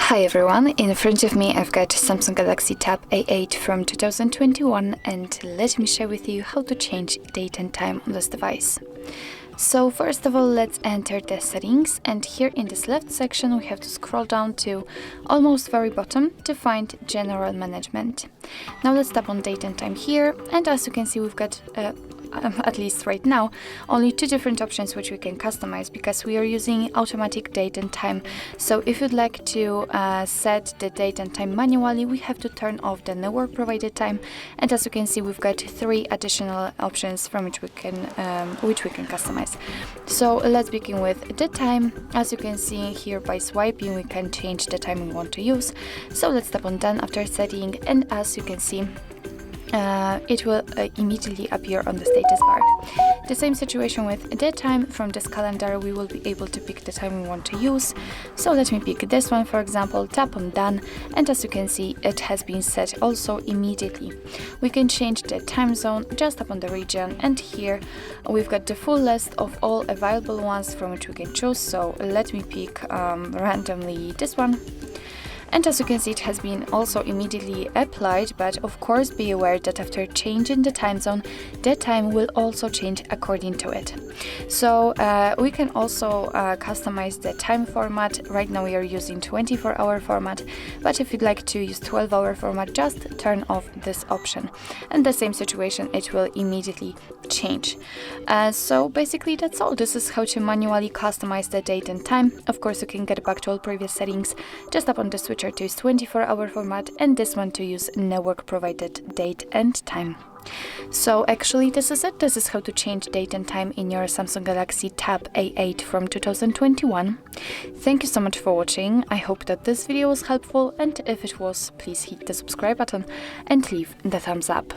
Hi everyone, in front of me I've got Samsung Galaxy Tab A8 from 2021 and let me share with you how to change date and time on this device. So first of all, let's enter the settings, and here in this left section we have to scroll down to almost very bottom to find general management. Now let's tap on date and time here, and as you can see we've got at least right now, only two different options which we can customize because we are using automatic date and time. So if you'd like to set the date and time manually, we have to turn off the network provided time, and as you can see we've got three additional options from which we can customize. So let's begin with the time. As you can see here, by swiping we can change the time we want to use. So let's tap on done after setting, and as you can see it will immediately appear on the status bar. The same situation with the time. From this calendar we will be able to pick the time we want to use. So let me pick this one, for example, tap on done, and as you can see it has been set also immediately. We can change the time zone, just tap on the region, and here we've got the full list of all available ones from which we can choose. So let me pick randomly this one. And as you can see, it has been also immediately applied, but of course be aware that after changing the time zone, the time will also change according to it. So we can also customize the time format. Right now we are using 24-hour format, but if you'd like to use 12-hour format, just turn off this option. And the same situation, it will immediately change. So basically that's all. This is how to manually customize the date and time. Of course you can get back to all previous settings. Just tap on the switcher to use 24-hour format, and this one to use network provided date and time. So actually this is it. This is how to change date and time in your Samsung Galaxy Tab A8 from 2021. Thank you so much for watching. I hope that this video was helpful, and if it was, please hit the subscribe button and leave the thumbs up.